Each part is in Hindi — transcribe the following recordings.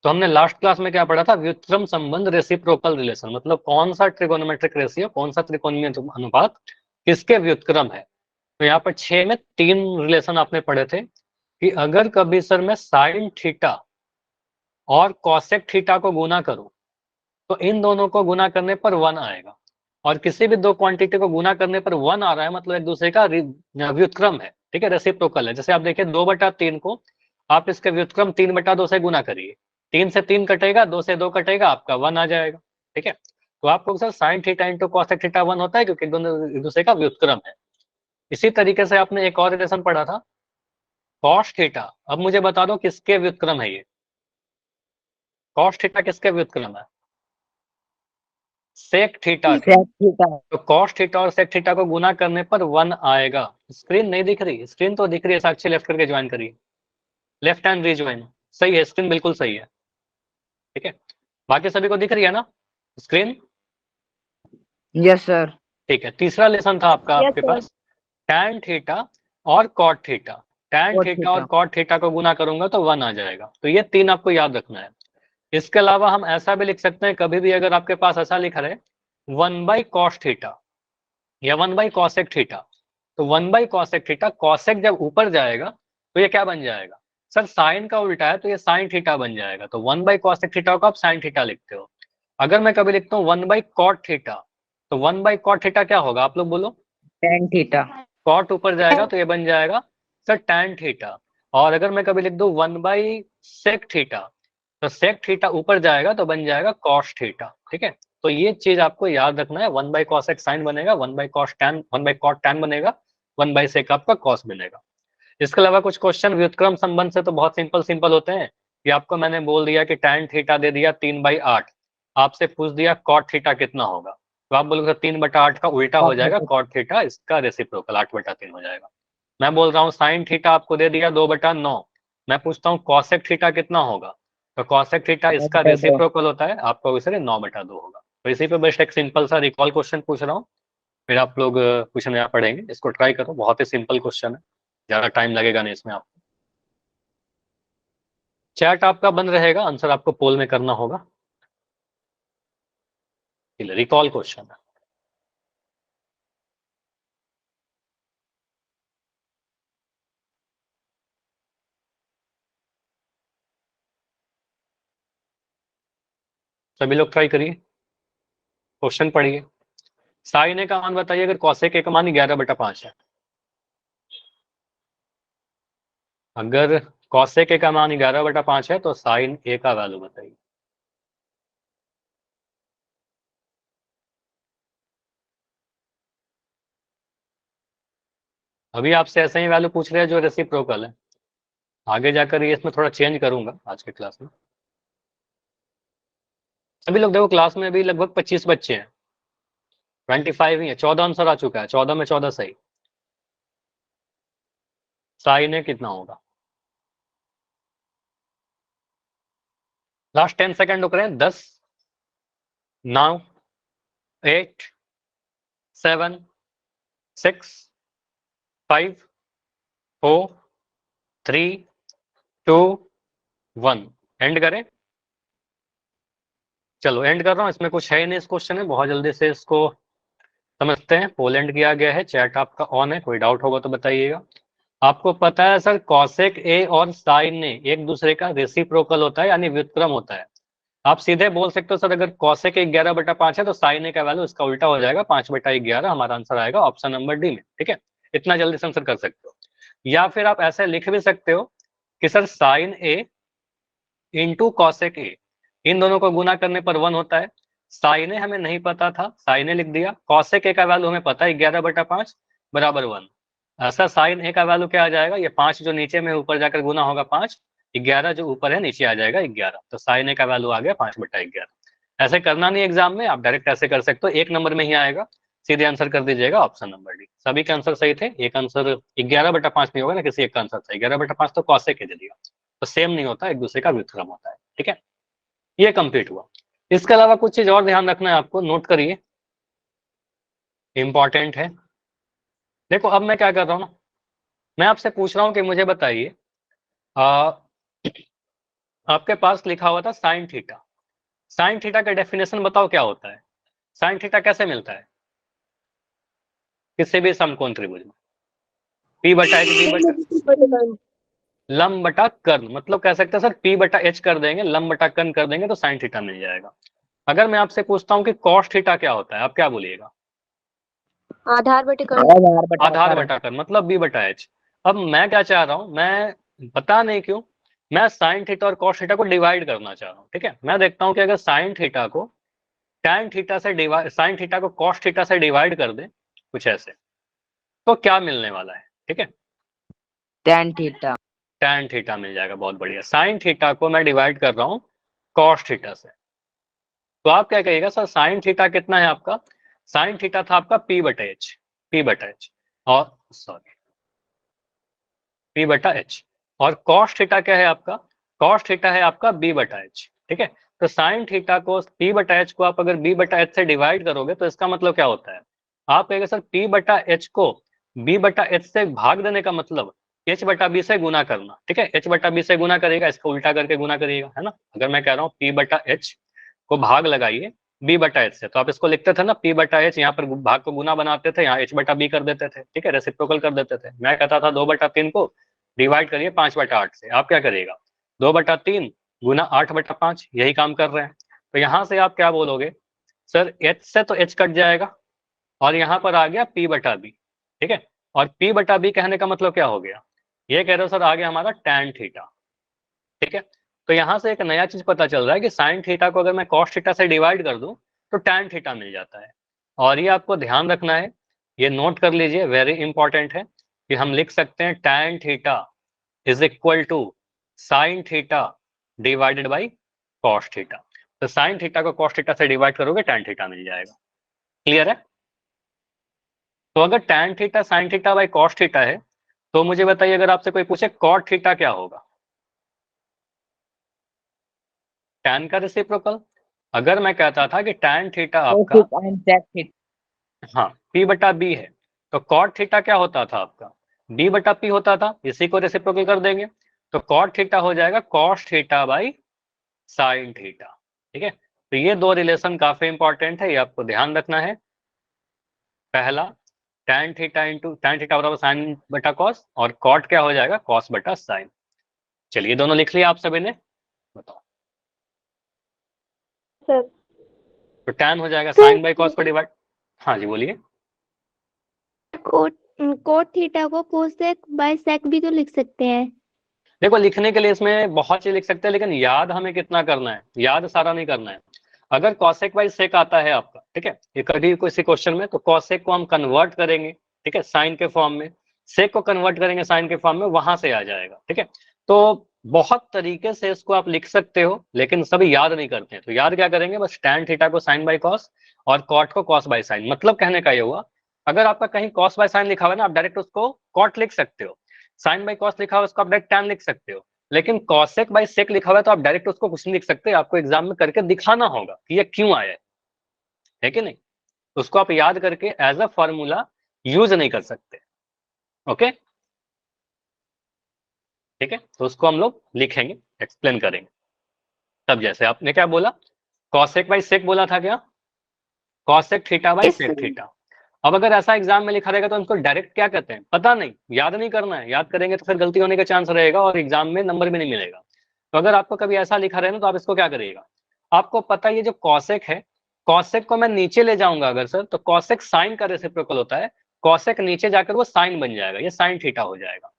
तो हमने लास्ट क्लास में क्या पढ़ा था, व्युत्क्रम संबंध रेसिप्रोकल रिलेशन, मतलब कौन सा ट्रिगोनोमेट्रिक रेशियो, कौन सा त्रिकोणीय अनुपात किसके व्युत्क्रम है। तो यहाँ पर 6 में 3 रिलेशन आपने पढ़े थे कि अगर कभी सर मैं साइन थीटा और कॉसेक थीटा को गुना करूं तो इन दोनों को गुना करने पर 1 आएगा, और किसी भी दो क्वांटिटी को गुना करने पर 1 आ रहा है मतलब एक दूसरे का व्युत्क्रम है, ठीक है, रेसिप्रोकल है। जैसे आप देखिए 2/3 को आप इसके व्युत्क्रम 3/2 से गुना करिए, 3 से 3 कटेगा, 2 से 2 कटेगा, आपका 1 आ जाएगा, ठीक है। तो आपको sir sine theta into cosec theta 1 होता है क्योंकि दोनों एक दूसरे का व्युत्क्रम है। इसी तरीके से आपने एक और रिलेशन पढ़ा था कॉस थीटा। अब मुझे बता दो किसके व्युत्क्रम है ये, कॉस थीटा किसके व्युत्क्रम है, सेक थीटा के। Sec theta. तो कॉस थीटा और सेक थीटा को गुना करने पर 1 आएगा। स्क्रीन नहीं दिख रही, स्क्रीन तो दिख रही है, साक्षी लेफ्ट करके ज्वाइन करिए, लेफ्ट हैंड रीज्वाइन, सही है, स्क्रीन बिल्कुल सही है, ठीक है। बाकी सभी को दिख रही है ना स्क्रीन? Yes sir. ठीक है, तीसरा लेसन था आपका यस आपके सर। पास टैन थीटा और cot theta. Tan cot theta और थीटा। कॉट थीटा को गुना करूंगा तो 1 आ जाएगा। तो ये 3 आपको याद रखना है। इसके अलावा हम ऐसा भी लिख सकते हैं, कभी भी अगर आपके पास ऐसा लिखा रहे 1/cos थीटा या 1/cosec थीटा, तो 1/cosec थीटा, कॉसेक जब ऊपर जाएगा तो ये क्या बन जाएगा सर, साइन का उल्टा है तो ये साइन थीटा बन जाएगा। तो 1/cosec थीटा को आप साइन थीटा लिखते हो। अगर मैं कभी लिखता हूँ 1/cot थीटा, तो 1/cot थीटा क्या होगा आप लोग बोलो? Tan theta. कॉट ऊपर जाएगा तो ये बन जाएगा सर टैन थीटा। और अगर मैं कभी लिख दूं 1/sec थीटा, तो सेक थीटा ऊपर जाएगा तो बन जाएगा कॉस थीटा, ठीक है। तो ये चीज आपको याद रखना है, 1/cosec साइन बनेगा, 1/cos tan, 1/cot tan बनेगा, 1/sec आपका कॉस बनेगा। इसके अलावा कुछ क्वेश्चन व्युत्क्रम संबंध से तो बहुत सिंपल सिंपल होते हैं कि आपको मैंने बोल दिया कि tan थीटा दे दिया 3/8, आपसे पूछ दिया cot थीटा कितना होगा, तो आप बोलोगे 3/8 का उल्टा हो जाएगा cot थीटा, इसका रेसिप्रोकल 8/3 हो जाएगा। मैं बोल रहा हूँ साइन थीटा आपको दे दिया 2/9, मैं पूछता हूँ कॉसेक थीटा कितना होगा, तो कॉसेक थीटा इसका 9/2। रेसिप्रोकल होता है, आपको इसलिए 9/2 होगा। तो इसी पे बेस्ट एक सिंपल सा रिकॉल क्वेश्चन पूछ रहा हूँ, फिर आप लोग क्वेश्चन यहाँ पढ़ेंगे, इसको ट्राई करो, बहुत ही सिंपल क्वेश्चन है, ज्यादा टाइम लगेगा नहीं इसमें आपको। चैट आपका बंद रहेगा, आंसर आपको पोल में करना होगा। रिकॉल क्वेश्चन है। सभी लोग ट्राई करिए, क्वेश्चन पढ़िए। साइन ए का मान बताइए अगर कॉसेक ए का मान 11/5 है। अगर कॉसेक ए का मान 11/5 है तो साइन ए का वैल्यू बताइए। अभी आपसे ऐसे ही वैल्यू पूछ रहे हैं जो रेसिप्रोकल है, आगे जाकर ये इसमें थोड़ा चेंज करूंगा आज के क्लास में। सभी लोग देखो, क्लास में अभी लगभग 25 बच्चे हैं, 25 ही है, 14 आंसर आ चुका है, 14 में 14 सही। साइन ए कितना होगा? लास्ट 10 सेकंड रुक रहे हैं, 10, 9, 8, 7, 6, 5, 4, 3, 2, 1। एंड करें? चलो एंड कर रहा हूं, इसमें कुछ है नहीं, इस क्वेश्चन में बहुत जल्दी से इसको समझते हैं। पोलैंड किया गया है, चैट आपका ऑन है, कोई डाउट होगा तो बताइएगा। आपको पता है सर कॉसेक ए और साइन ए एक दूसरे का रेसिप्रोकल होता है, यानी व्युत्क्रम होता है। आप सीधे बोल सकते हो सर अगर कॉसेक 11/5 है तो साइन ए का वैल्यू इसका उल्टा हो जाएगा, 5/11, हमारा आंसर आएगा ऑप्शन नंबर डी में, ठीक है। इतना जल्दी से आंसर कर सकते हो। या फिर आप ऐसे लिख भी सकते हो कि sir sine A into cosec A, इन दोनों को गुना करने पर 1 होता है। साइन ए हमें नहीं पता था, साइन ए लिख दिया, कॉसेक ए का वैल्यू हमें पता है 11/5 बराबर 1। ऐसा साइन ए का वैल्यू क्या आ जाएगा, ये 5 जो नीचे में ऊपर जाकर गुना होगा 5, 11 जो ऊपर है नीचे आ जाएगा 11, तो साइन ए का वैल्यू आ गया 5/11। ऐसे करना नहीं एग्जाम में, आप डायरेक्ट ऐसे कर सकते हो, एक नंबर में ही आएगा, सीधे आंसर कर दीजिएगा ऑप्शन नंबर डी। सभी के आंसर सही थे, एक आंसर 11/5 नहीं होगा ना, किसी एक का आंसर सही, 11/5 तो कॉसेक ए दे दिया, तो सेम नहीं होता, एक दूसरे का व्युत्क्रम होता है, ठीक है। ये कंप्लीट हुआ। इसके अलावा कुछ चीज और ध्यान रखना है आपको, नोट करिए, इंपॉर्टेंट है। देखो अब मैं क्या कर रहा हूँ ना, मैं आपसे पूछ रहा हूँ कि मुझे बताइए आपके पास लिखा हुआ था साइन थीटा। साइन थीटा का डेफिनेशन बताओ क्या होता है? साइन थीटा कैसे मिलता है किसी भी समकोण त्रिभुज में? पी बटा एच बी बटा लंब बटा कर्ण, मतलब कह सकते हैं सर पी बटा एच कर देंगे, लंब बटा कर्ण कर देंगे तो साइन थीटा मिल जाएगा। अगर मैं आपसे पूछता हूँ कि कॉस थीटा क्या होता है, आप क्या बोलिएगा? आधार बटे कर्ण। आधार बटा कर्ण मतलब बी बटा एच। अब मैं क्या चाह रहा हूँ, मैं पता नहीं क्यों मैं साइन थीटा और कॉस थीटा को डिवाइड करना चाह रहा हूँ। ठीक है, मैं देखता हूँ कि अगर साइन थीटा को टैन थीटा से डिवाइड, साइन थीटा को कॉस थीटा से डिवाइड कर दे कुछ ऐसे, तो क्या मिलने वाला है? ठीक है, tan थीटा। टैन थीटा मिल जाएगा। बहुत बढ़िया। साइन थीटा को मैं डिवाइड कर रहा हूँ कॉस थीटा से, तो आप क्या कहिएगा सर साइन थीटा कितना है आपका? साइन थीटा था आपका पी बटा एच, पी बटा एच और सॉरी पी बटा एच। और कॉस थीटा क्या है आपका? कॉस थीटा है आपका बी बटा एच। ठीक है, तो साइन थीटा को पी बटा एच को आप अगर बी बटा एच से डिवाइड करोगे तो इसका मतलब क्या होता है? आप कहेंगे सर पी बटा एच को बी बटा एच से भाग देने का मतलब एच बटा बी से गुना करना। ठीक है, एच बटा बी से गुना करिएगा, इसको उल्टा करके गुना करिएगा, है ना। अगर मैं कह रहा हूँ पी बटा एच को भाग लगाइए बी बटा एच से, तो आप इसको लिखते थे ना पी बटा एच, यहाँ पर भाग को गुना बनाते थे, यहाँ एच बटा बी कर देते थे। ठीक है, रेसिप्रोकल कर देते थे। मैं कहता था 2/3 को डिवाइड करिए 5/8 से, आप क्या करिएगा 2/3 गुना 8/5, यही काम कर रहे हैं। तो यहाँ से आप क्या बोलोगे सर, एच से तो एच कट जाएगा और यहाँ पर आ गया पी बटा बी। ठीक है, और पी बटा बी कहने का मतलब क्या हो गया? ये कह रहे हो सर आ गया हमारा टैन थीटा। ठीक है, तो यहाँ से एक नया चीज पता चल रहा है कि साइन थीटा को अगर मैं कॉस थीटा से डिवाइड कर दूं तो टैन थीटा मिल जाता है। और ये आपको ध्यान रखना है, ये नोट कर लीजिए, वेरी इंपॉर्टेंट है कि हम लिख सकते हैं tan theta is equal to sine theta divided by cos theta. तो साइन थीटा को कॉस थीटा से डिवाइड करोगे टैन थीटा मिल जाएगा। क्लियर है? तो अगर tan theta sine theta by cos theta है तो मुझे बताइए अगर आपसे कोई पूछे कॉट थीटा क्या होगा? टैन का रेसिप्रोकल। अगर मैं कहता था कि टैन थीटा आपका हाँ पी बटा बी है, तो कॉट थीटा क्या होता था आपका? बी बटा पी होता था, इसी को रेसिप्रोकल कर देंगे तो कॉट थीटा हो जाएगा cos theta by sine theta. ठीक है, तो ये दो रिलेशन काफी इंपॉर्टेंट है, ये आपको ध्यान रखना है। पहला tan theta into tan theta बराबर साइन बटा कॉस, और कॉट क्या हो जाएगा कॉस बटा साइन। चलिए दोनों लिख लिया आप सभी ने, बताओ। सर तो टैन हो जाएगा साइन बाई कॉस को डिवाइड, हाँ जी बोलिए। कोट थीटा को कोसेक बाय सेक भी तो लिख सकते हैं। देखो लिखने के लिए इसमें बहुत चीज लिख सकते हैं, लेकिन याद हमें कितना करना है, याद सारा नहीं करना है। अगर कॉसेक बाई सेक आता है आपका, ठीक है, ये कभी किसी क्वेश्चन में, तो कॉसेक को हम कन्वर्ट करेंगे, ठीक है, साइन के फॉर्म में, सेक को कन्वर्ट करेंगे साइन के फॉर्म में, वहां से आ जाएगा। ठीक है, तो बहुत तरीके से इसको आप लिख सकते हो, लेकिन सभी याद नहीं करते हैं। तो याद क्या करेंगे, बस टैन थीटा को साइन बाई कॉस और कॉट को कॉस बाई साइन। मतलब कहने का ये हुआ, अगर आपका कहीं कॉस बाय साइन लिखा हुआ है ना, आप डायरेक्ट उसको कॉट लिख सकते हो। साइन बाई कॉस लिखा हुआ है उसको आप डायरेक्ट टैन लिख सकते हो। लेकिन कॉसेक बाई सेक लिखा हुआ है तो आप डायरेक्ट उसको कुछ नहीं लिख सकते, आपको एग्जाम में करके दिखाना होगा कि ये क्यों आया है कि नहीं। उसको आप याद करके एज अ फॉर्मूला यूज नहीं कर सकते। ओके, ठीक है, तो उसको हम लोग लिखेंगे, एक्सप्लेन करेंगे। तब जैसे आपने क्या बोला, कॉसेक बाई सेक बोला था क्या? Cosec theta by sec theta. अब अगर ऐसा एग्जाम में लिखा रहेगा तो हमको डायरेक्ट क्या कहते हैं पता नहीं, याद नहीं करना है। याद करेंगे तो फिर गलती होने का चांस रहेगा और एग्जाम में नंबर भी नहीं मिलेगा। तो अगर आपको कभी ऐसा लिखा रहे ना, तो आप इसको क्या करिएगा, आपको पता है ये जो कॉसेक है, कॉसेक को मैं नीचे ले जाऊंगा अगर सर, तो कॉसेक साइन का रेसिप्रोकल होता है। कॉसेक नीचे जाकर वो साइन बन जाएगा, ये साइन थीटा हो जाएगा।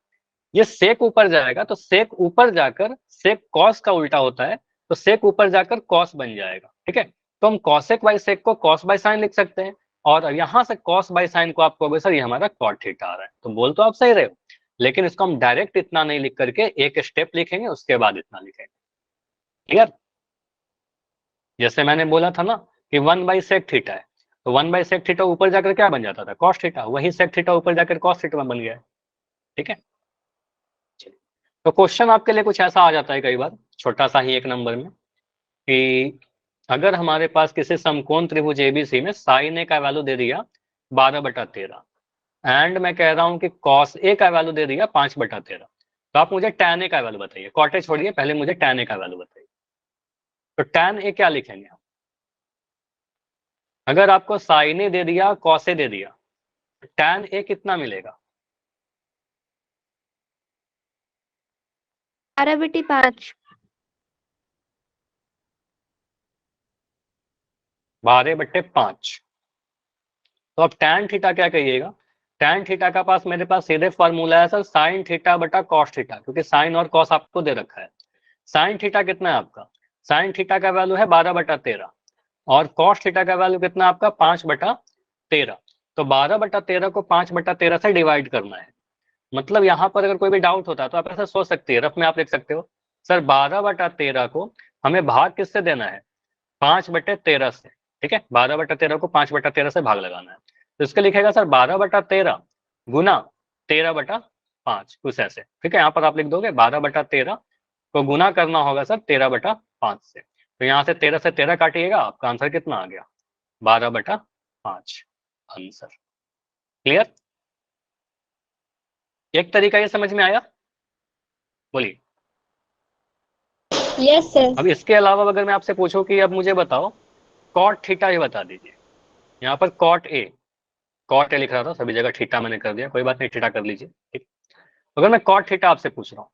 ये सेक ऊपर जाएगा तो सेक ऊपर जाकर सेक कॉस का उल्टा होता है, तो सेक ऊपर जाकर कॉस बन जाएगा। ठीक है, तो हम कॉसेक बाई सेक को कॉस बाई साइन लिख सकते हैं, और यहां से कॉस बाई साइन को आप कहोगे सर ये हमारा कॉट थीटा आ रहा है, तो बोल तो आप सही रहे हो, लेकिन इसको हम डायरेक्ट इतना नहीं लिख करके एक स्टेप लिखेंगे, उसके बाद इतना लिखेंगे। क्लियर? जैसे मैंने बोला था ना कि 1/sec थीटा है, तो 1/sec थीटा ऊपर जाकर क्या बन जाता था कॉस थीटा, वही sec थीटा ऊपर जाकर कॉस थीटा बन गया है। ठीक है, तो क्वेश्चन आपके लिए कुछ ऐसा आ जाता है कई बार, छोटा सा ही एक नंबर में, कि अगर हमारे पास किसी समकोण त्रिभुज एबीसी में साइन ए का वैल्यू दे दिया 12/13 एंड मैं कह रहा हूं कि कॉस ए का वैल्यू दे दिया 5/13, तो आप मुझे tan a का वैल्यू बताइए, cot a छोड़िए, पहले मुझे tan a का वैल्यू बताइए। तो tan a क्या लिखेंगे आप? अगर आपको sin a दे दिया, cos a दे दिया, tan a कितना मिलेगा? 12/5। 12/5। तो अब tan थीटा क्या कहिएगा? tan थीटा का पास मेरे पास सीधे फॉर्मूला है सर sin थीटा बटा cos थीटा, क्योंकि sin और cos आपको दे रखा है। sin थीटा कितना है आपका? sin थीटा का वैल्यू है 12/13 और cos थीटा का वैल्यू कितना है आपका? 5/13। तो 12/13 को 5/13 से डिवाइड करना है। मतलब यहाँ पर अगर कोई भी डाउट होता है तो आप ऐसा सोच सकते हैं, रफ में आप लिख सकते हो सर 12/13 को हमें भाग किससे देना है? 5/13 से। ठीक है, 12/13 को 5/13 से भाग लगाना है, तो इसके लिखेगा सर 12/13 गुना 13/5, कुछ ऐसे। ठीक है, यहाँ पर आप लिख दोगे 12/13 को गुना करना होगा सर 13/5 से। तो यहाँ से 13 से 13 काटिएगा, आपका आंसर कितना आ गया? 12/5 आंसर। क्लियर? एक तरीका ये समझ में आया? बोलिए। Yes sir. अब इसके अलावा अगर मैं आपसे पूछूं कि अब मुझे बताओ कॉट थीटा ही बता दीजिए। यहाँ पर कॉट ए लिख रहा था, सभी जगह थीटा मैंने कर दिया, कोई बात नहीं, थीटा कर लीजिए। ठीक, अगर मैं कॉट थीटा आपसे पूछ रहा हूँ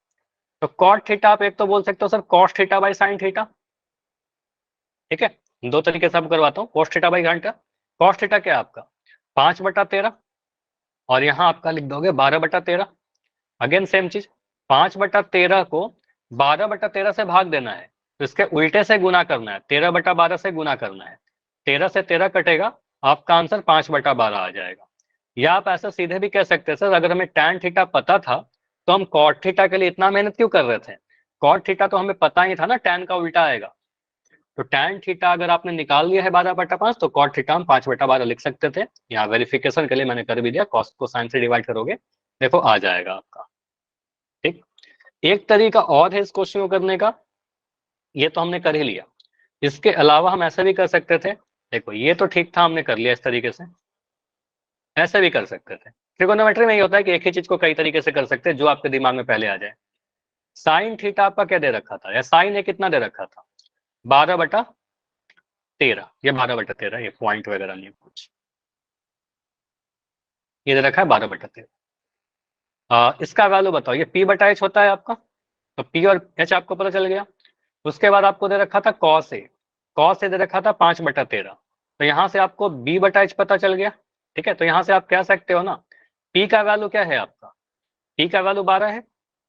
तो कॉट थीटा आप एक तो बोल सकते हो sir cos theta by sine theta. ठीक है, दो तरीके से आपको करवाता हूँ, कॉस थीटा बाई घंटा। कॉस थीटा क्या है आपका? 5/13 और यहाँ आपका लिख दोगे 12/13। अगेन सेम चीज, 5/13 को 12/13 से भाग देना है, तो इसके उल्टे से गुना करना है, 13/12 से गुना करना है। 13 से 13 कटेगा, आपका आंसर 5/12 आ जाएगा। या आप ऐसा सीधे भी कह सकते हैं सर अगर हमें tan थीटा पता था तो हम cot थीटा के लिए इतना मेहनत क्यों कर रहे थे? cot थीटा तो हमें पता ही था ना tan का उल्टा आएगा। तो tan थीटा अगर आपने निकाल लिया है 12/5 तो cot थीटा हम 5/12 लिख सकते थे। यहाँ वेरिफिकेशन के लिए मैंने कर भी दिया, cos को sin से डिवाइड करोगे, देखो आ जाएगा आपका। ठीक, एक तरीका और है इस क्वेश्चन को करने का, ये तो हमने कर ही लिया। इसके अलावा हम ऐसा भी कर सकते थे, देखो ये तो ठीक था, हमने कर लिया इस तरीके से, ऐसा भी कर सकते थे। ट्रिगोनोमेट्री में ये होता है कि एक ही चीज को कई तरीके से कर सकते हैं, जो आपके दिमाग में पहले आ जाए। साइन थीटा आपका क्या दे रखा था, या साइन ए कितना दे रखा था? 12/13। ये 12/13, ये पॉइंट वगैरह नहीं कुछ, ये दे रखा है 12/13। इसका वैल्यू बताओ, ये p/h होता है आपका, तो p और h आपको पता चल गया। उसके बाद आपको दे रखा था cos a, दे रखा था 5/13, तो यहाँ से आपको b/h पता चल गया। ठीक है, तो यहाँ से आप कह सकते हो ना p का वैल्यू क्या है आपका? p का वैल्यू 12 है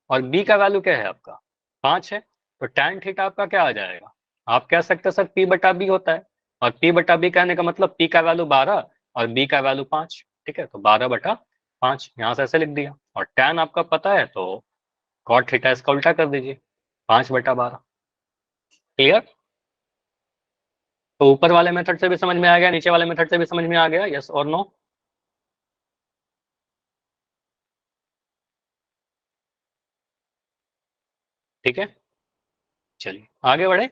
और b का वैल्यू क्या है आपका? 5 है। तो tan थीटा आपका क्या आ जाएगा? आप कह सकते हो सर p/b होता है, और p/b कहने का मतलब p का वैल्यू 12 और b का वैल्यू 5। ठीक है, तो 12/5 यहाँ से ऐसे लिख दिया, और tan आपका पता है तो cot थीटा इसका उल्टा कर दीजिए, 5/12। क्लियर? तो ऊपर वाले मेथड से भी समझ में आ गया, नीचे वाले मेथड से भी समझ में आ गया, यस और नो? ठीक है, चलिए आगे बढ़े।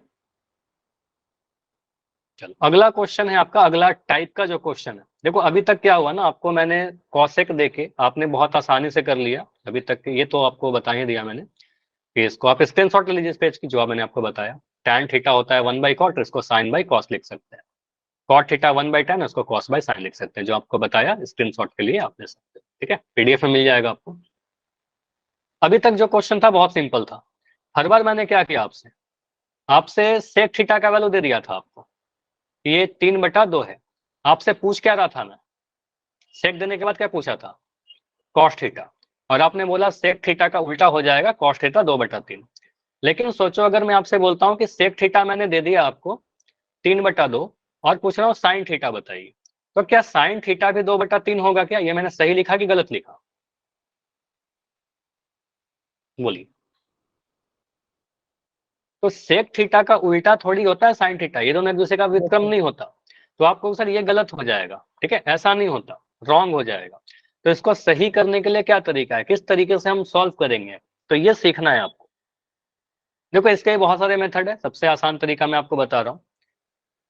चलो अगला क्वेश्चन है आपका, अगला टाइप का जो क्वेश्चन है, देखो अभी तक क्या हुआ ना, आपको मैंने कॉसेक देके आपने बहुत आसानी से कर लिया अभी तक, ये तो आपको बता ही दिया मैंने कि इसको आप स्क्रीनशॉट ले लीजिए इस पेज की, जो मैंने आपको बताया। tan थीटा होता है 1/cot, इसको sin बाई कॉस लिख सकते हैं। cot थीटा 1/tan, उसको cos बाई sin लिख सकते हैं, जो आपको बताया स्क्रीनशॉट के लिए आप ले सकते हैं। ठीक है, पीडीएफ में मिल जाएगा आपको। अभी तक जो क्वेश्चन था बहुत सिंपल था। हर बार मैंने क्या किया, आपसे आपसे सेक थीटा का वैल्यू दे दिया था आपको, ये 3/2 है। आपसे पूछ क्या रहा था मैं, सेक देने के बाद क्या पूछा था? कॉस थीटा, और आपने बोला सेक थीटा का उल्टा हो जाएगा कॉस थीटा 2/3। लेकिन सोचो अगर मैं आपसे बोलता हूँ कि सेक थीटा मैंने दे दिया आपको 3/2 और पूछ रहा हूँ साइन थीटा बताइए, तो क्या साइन थीटा भी 2/3 होगा क्या? ये मैंने सही लिखा कि गलत लिखा? बोलिए। तो सेक थीटा का उल्टा थोड़ी होता है साइन थीटा, ये दोनों एक दूसरे का व्युत्क्रम नहीं होता। तो आपको सर ये गलत हो जाएगा, ठीक है, ऐसा नहीं होता, रॉन्ग हो जाएगा। तो इसको सही करने के लिए क्या तरीका है, किस तरीके से हम सॉल्व करेंगे, तो ये सीखना है आपको। देखो इसके बहुत सारे मेथड है, सबसे आसान तरीका मैं आपको बता रहा हूँ।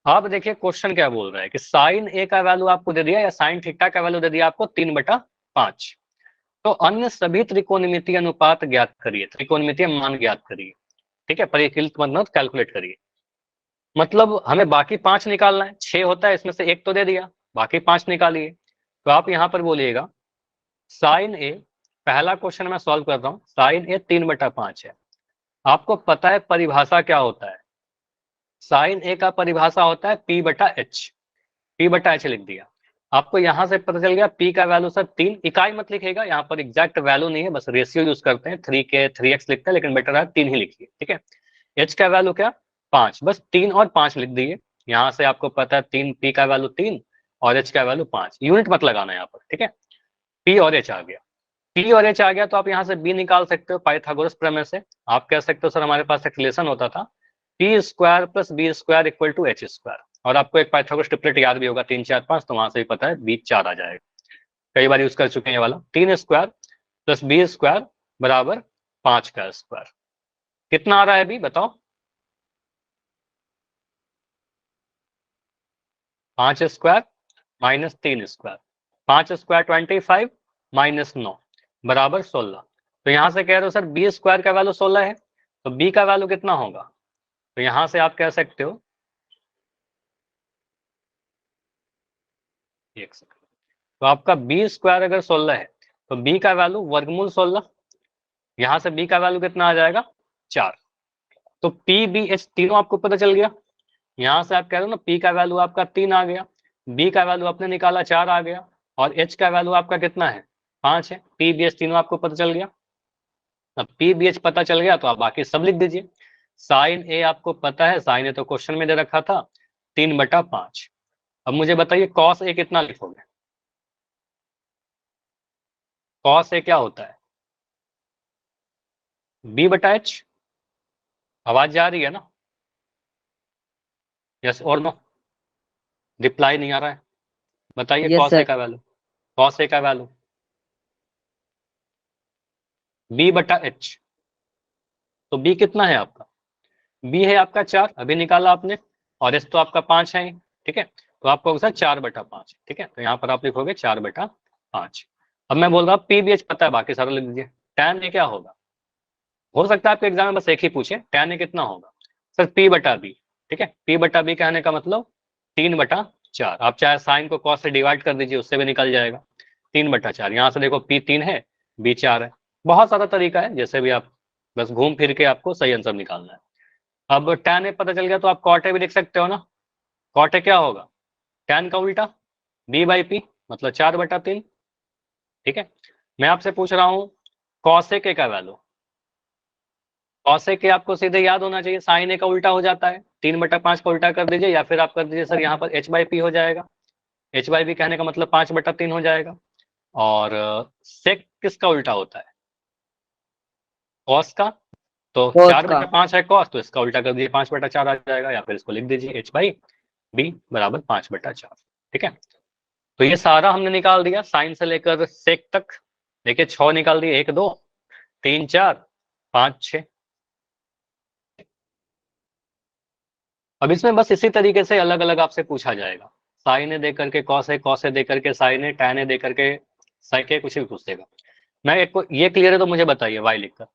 आप देखिए क्वेश्चन क्या बोल रहा है कि साइन ए का वैल्यू आपको दे दिया, या साइन थीटा का वैल्यू दे दिया आपको 3/5। तो अन्य सभी त्रिकोणमितीय अनुपात ज्ञात करिए, त्रिकोणमितीय मान ज्ञात करिए। ठीक है, परिकलित मतलब कैलकुलेट करिए। मतलब हमें बाकी 5 निकालना है, 6 होता है, इसमें से एक तो दे दिया, बाकी 5 निकालिए। तो आप यहाँ पर बोलिएगा साइन ए, पहला क्वेश्चन मैं सॉल्व कर रहा हूँ, साइन ए 3/5 है। आपको पता है परिभाषा क्या होता है, साइन ए का परिभाषा होता है P/H, P/H लिख दिया। आपको यहां से पता चल गया P का वैल्यू सर 3, इकाई मत लिखेगा, यहाँ पर एग्जैक्ट वैल्यू नहीं है, बस रेशियो यूज करते हैं, 3x लिखते हैं, लेकिन बेटर है 3 ही लिखिए। ठीक है, H का वैल्यू क्या 5, बस 3 और 5 लिख दिए। यहाँ से आपको पता है 3, P का वैल्यू 3 और H का वैल्यू 5, यूनिट मत लगाना यहाँ पर। ठीक है, P और H आ गया, P और H आ गया, तो आप यहाँ से B निकाल सकते हो पाइथागोरस प्रमेय से। आप कह सकते हो सर हमारे पास एक रिलेशन होता था P² + B² = H², और आपको एक पाइथागोरस ट्रिपलेट याद भी होगा 3 4 5, तो वहां से भी पता है B 4 आ जाएगा, कई बार यूज कर चुके हैं ये वाला। 3² + B² = 5 का स्क्वायर। कितना आ रहा है B बताओ, 5² - 3², 5² 25 - 9 बराबर 16। तो यहां से कह रहे हो सर B² का वैल्यू 16 है, तो B का वैल्यू कितना होगा, तो यहां से आप कह सकते हो, एक सेकंड, तो आपका B² अगर 16 है तो B का वैल्यू वर्गमूल 16, यहां से B का वैल्यू कितना आ जाएगा 4। तो P B H तीनों आपको पता चल गया। यहां से आप कह रहे हो ना P का वैल्यू आपका 3 आ गया, B का वैल्यू आपने निकाला 4 आ गया, और H का वैल्यू आपका कितना है 5 है। P B H तीनों आपको पता चल गया। अब P B H पता चल गया तो आप बाकी सब लिख दीजिए। साइन ए आपको पता है, साइन ए तो क्वेश्चन में दे रखा था 3/5। अब मुझे बताइए कॉस ए कितना लिखोगे, कॉस ए क्या होता है B/H। आवाज जा रही है ना, यस और नो, रिप्लाई नहीं आ रहा है, बताइए यस कॉस ए सर। का वैल्यू, कॉस ए का वैल्यू B/H। तो B कितना है आपका, B है आपका 4, अभी निकाला आपने, और S तो आपका 5 है। ठीक है, तो आपको होगा 4/5। ठीक है, तो यहाँ पर आप लिखोगे 4/5। अब मैं बोल रहा हूँ PBH पता है, बाकी सारा लिख दीजिए। tan A क्या होगा, हो सकता है आपके एग्जाम में बस एक ही पूछे, tan A कितना होगा सर P/B। ठीक है, P/B कहने का मतलब 3/4। आप चाहे साइन को कॉस से डिवाइड कर दीजिए, उससे भी निकल जाएगा 3/4। यहाँ से देखो P 3 है, B 4 है, बहुत सारा तरीका है, जैसे भी आप, बस घूम फिर के आपको सही आंसर निकालना है। अब tan A पता चल गया तो आप cot A भी लिख सकते हो ना, cot A क्या होगा tan का उल्टा B/P, मतलब 4/3। ठीक है, मैं आपसे पूछ रहा हूँ cos A का वैल्यू, cos A आपको सीधे याद होना चाहिए, sin A का उल्टा हो जाता है, 3/5 का उल्टा कर दीजिए, या फिर आप कर दीजिए सर यहाँ पर H/P हो जाएगा, H/P कहने का मतलब 5/3 हो जाएगा। और sec किसका उल्टा होता है, cos का, तो कोस का। 4/5 है cos, तो इसका उल्टा कर दीजिए 5/4 आ जाएगा, या फिर इसको लिख दीजिए H/B = 5/4। ठीक है, तो ये सारा हमने निकाल दिया, साइन से लेकर सेक तक। देखिए 6 निकाल दिए, 1 2 3 4 5 6। अब इसमें बस इसी तरीके से अलग अलग आपसे पूछा जाएगा, साइन ए दे करके कॉस ए, कॉस ए दे करके साइन ए, टैन ए दे करके साइक ए, कुछ भी पूछ देगा। मैं एक को ये क्लियर है तो मुझे बताइए वाई लिखकर,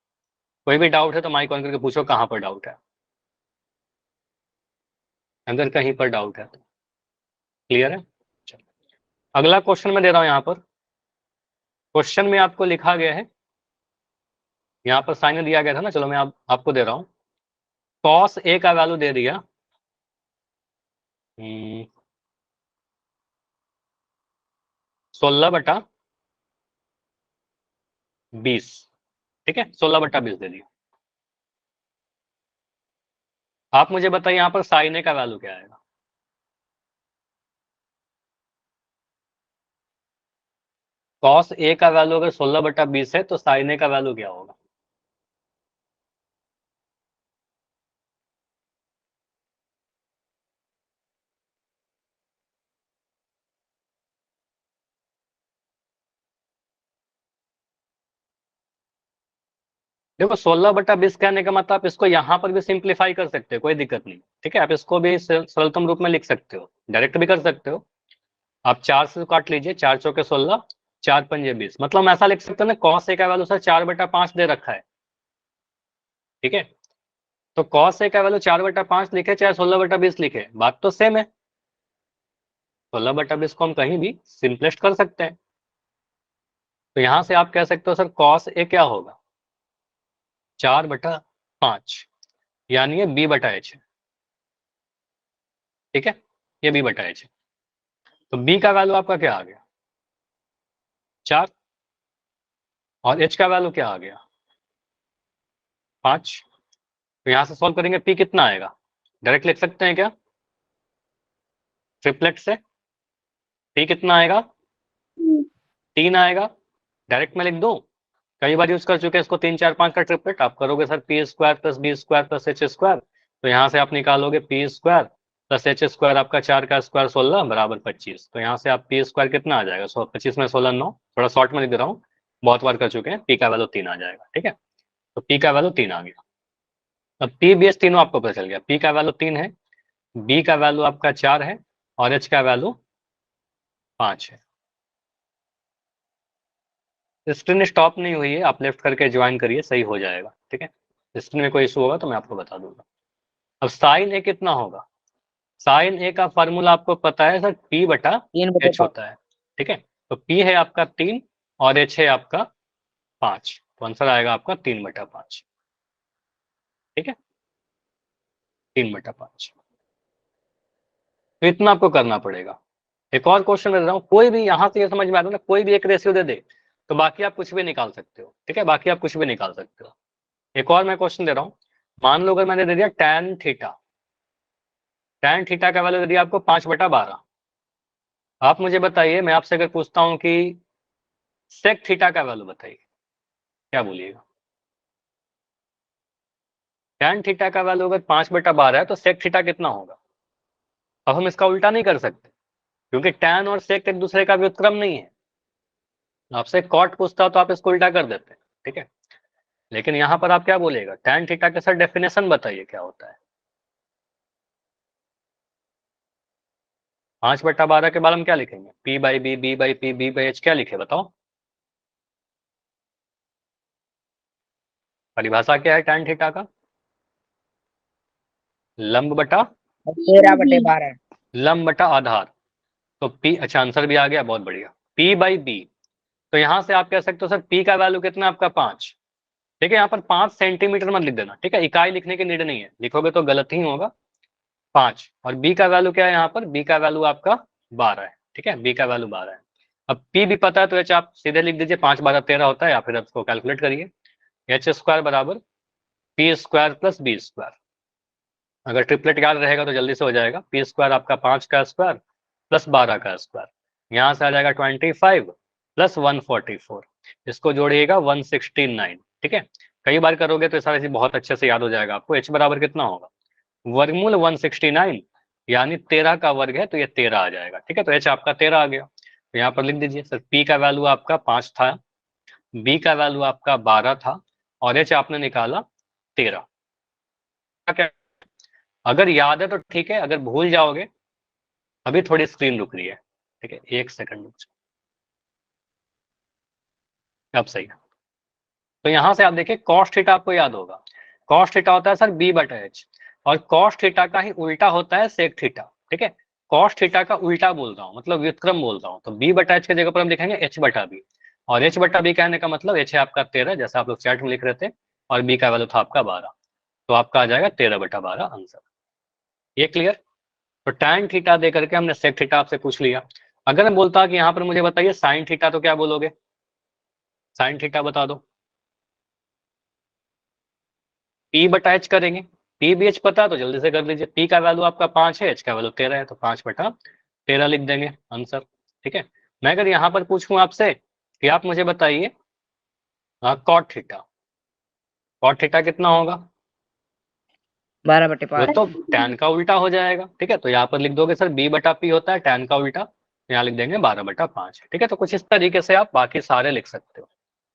कोई भी डाउट है तो माइक ऑन करके पूछो कहाँ पर डाउट है, अगर कहीं पर डाउट है तो। क्लियर है, चलो अगला क्वेश्चन मैं दे रहा हूँ। यहाँ पर क्वेश्चन में आपको लिखा गया है, यहाँ पर साइन दिया गया था ना, चलो मैं आपको दे रहा हूँ, कॉस ए का वैल्यू दे दिया 16/20। ठीक है, 16/20 दे दिया। आप मुझे बताइए यहाँ पर साइन ए का वैल्यू क्या आएगा, कॉस ए का वैल्यू अगर 16/20 है तो साइन ए का वैल्यू क्या होगा। देखो 16/20 कहने का मतलब आप इसको यहाँ पर भी सिंप्लीफाई कर सकते हो, कोई दिक्कत नहीं। ठीक है, आप इसको भी सरलतम रूप में लिख सकते हो, डायरेक्ट भी कर सकते हो। आप 4 से काट लीजिए, 4 चौके 16, 4 पंजे 20, मतलब हम ऐसा लिख सकते हैं ना, cos a का वैल्यू सर 4/5 दे रखा है, ठीक है। तो cos a का वैल्यू 4/5 लिखे चाहे 16/20 लिखे, बात तो सेम है। 16/20 को हम कहीं भी सिंपलेस्ट कर सकते हैं। तो यहां से आप कह सकते हो सर cos a क्या होगा, 4/5, यानी ये b/h है, ठीक है, ये b/h है। तो b का वैल्यू आपका क्या आ गया, 4, और h का वैल्यू क्या आ गया, 5। तो यहां से सॉल्व करेंगे p कितना आएगा, डायरेक्ट लिख सकते हैं क्या, ट्रिपलेट से p कितना आएगा, 3 आएगा, डायरेक्ट में लिख दूं, कई बार यूज कर चुके हैं इसको, 3 4 5 का ट्रिपलेट। आप करोगे sir p square plus b square plus h square, तो यहाँ से आप निकालोगे p square plus h square, आपका 4 का स्क्वायर 16 बराबर 25। तो यहाँ से आप p स्क्वायर कितना आ जाएगा, 25 में 16 9, थोड़ा शॉर्ट में लिख दे रहा हूँ, बहुत बार कर चुके हैं, p का वैल्यू 3 आ जाएगा, ठीक है। तो p का वैल्यू 3 आ गया। अब p bs तीनों आपको पता चल गया, p का वैल्यू 3 है, b का वैल्यू आपका 4 है, और h का वैल्यू 5 है। स्क्रीन स्टॉप नहीं हुई है, आप लेफ्ट करके ज्वाइन करिए, सही हो जाएगा, ठीक है। स्क्रीन में कोई इशू होगा तो मैं आपको बता दूंगा। अब साइन ए कितना होगा, साइन ए का फॉर्मूला आपको पता है सर, p बटा 3/5 h होता है, ठीक है। तो p है आपका 3 और h है आपका 5, तो आंसर आएगा आपका 3/5, ठीक है, 3/5। तो इतना आपको करना पड़ेगा। एक और क्वेश्चन दे रहा हूँ, कोई भी यहाँ से ये समझ में आता है ना, कोई भी एक रेशियो दे दे तो बाकी आप कुछ भी निकाल सकते हो, ठीक है, बाकी आप कुछ भी निकाल सकते हो। एक और मैं क्वेश्चन दे रहा हूँ, मान लो अगर मैंने दे दिया tan थीटा, tan थीटा का वैल्यू दे दिया आपको 5/12। आप मुझे बताइए, मैं आपसे अगर पूछता हूँ कि sec थीटा का वैल्यू बताइए, क्या बोलिएगा। tan थीटा का वैल्यू अगर 5/12 है तो sec थीटा कितना होगा। अब हम इसका उल्टा नहीं कर सकते, क्योंकि tan और sec एक दूसरे का व्युत्क्रम नहीं है। आपसे cot पूछता तो आप इसको उल्टा कर देते, ठीक है। लेकिन यहाँ पर आप क्या बोलेगा, tan थीटा के सर डेफिनेशन बताइए क्या होता है। 5/12 के बाद हम क्या लिखेंगे, p/b, b/p, b/h, क्या लिखे बताओ, परिभाषा क्या है tan थीटा का, लंब बटा 13/12। लंब बटा आधार। तो p, अच्छा आंसर भी आ गया, बहुत बढ़िया, p/b। तो यहां से आप कह सकते हो सर p का वैल्यू कितना है आपका 5, ठीक है। यहाँ पर 5 सेंटीमीटर मत लिख देना, ठीक है, इकाई लिखने की नीड नहीं है, लिखोगे तो गलत ही होगा, 5। और b का वैल्यू क्या है, यहाँ पर b का वैल्यू आपका 12 है, ठीक है, b का वैल्यू 12 है। अब p भी पता है तो h आप सीधे लिख दीजिए, 5 12 13 होता है, या फिर आपको कैलकुलेट करिए, h स्क्वायर बराबर p square plus b square. अगर ट्रिपलेट याद रहेगा तो जल्दी से हो जाएगा, p स्क्वायर आपका 5 का स्क्वायर प्लस 12 का स्क्वायर, यहाँ से आ जाएगा 25 प्लस 144, इसको जोड़िएगा 169, ठीक है। कई बार करोगे तो ये सारा चीज बहुत अच्छे से याद हो जाएगा आपको। h बराबर कितना होगा, वर्गमूल 169, यानी 13 का वर्ग है, तो ये 13 आ जाएगा, ठीक है। तो h आपका 13 आ गया, तो यहाँ पर लिख दीजिए सर, p का वैल्यू आपका 5 था, b का वैल्यू आपका 12 था, और h आपने निकाला 13। क्या, अगर याद है तो ठीक है, अगर भूल जाओगे, अभी थोड़ी स्क्रीन रुक रही है, ठीक है, 1 सेकंड रुक जाओ, अब सही है। तो यहां से आप देखिए cos थीटा आपको याद होगा, cos थीटा होता है सर b/h, और cos थीटा का ही उल्टा होता है sec थीटा, ठीक है। cos थीटा का उल्टा बोल रहा हूँ, मतलब व्युत्क्रम बोल रहा हूँ, तो b/h की जगह पर हम लिखेंगे h/b, और h/b कहने का मतलब h है आपका 13, जैसा आप लोग चैट में लिख रहे थे, और b का वैल्यू था आपका 12, तो आपका आ जाएगा 13/12 आंसर। ये क्लियर। तो tan थीटा दे करके हमने sec थीटा आपसे पूछ लिया। अगर मैं बोलता कि यहाँ पर मुझे बताइए sin थीटा, तो क्या बोलोगे, sin थीटा बता दो, p/h करेंगे, p/h पता है तो जल्दी से कर लीजिए, p का वैल्यू आपका 5 है, h का वैल्यू 13 है, तो 5/13 लिख देंगे आंसर, ठीक है। मैं अगर यहाँ पर पूछूं आपसे कि आप मुझे बताइए cot थीटा, cot थीटा कितना होगा, वो 12/5। तो tan का उल्टा हो जाएगा, ठीक है। तो यहाँ पर लिख दोगे सर b/p होता है tan का उल्टा, यहाँ लिख देंगे 12/5, ठीक है। तो कुछ इस तरीके से आप बाकी सारे लिख सकते हो।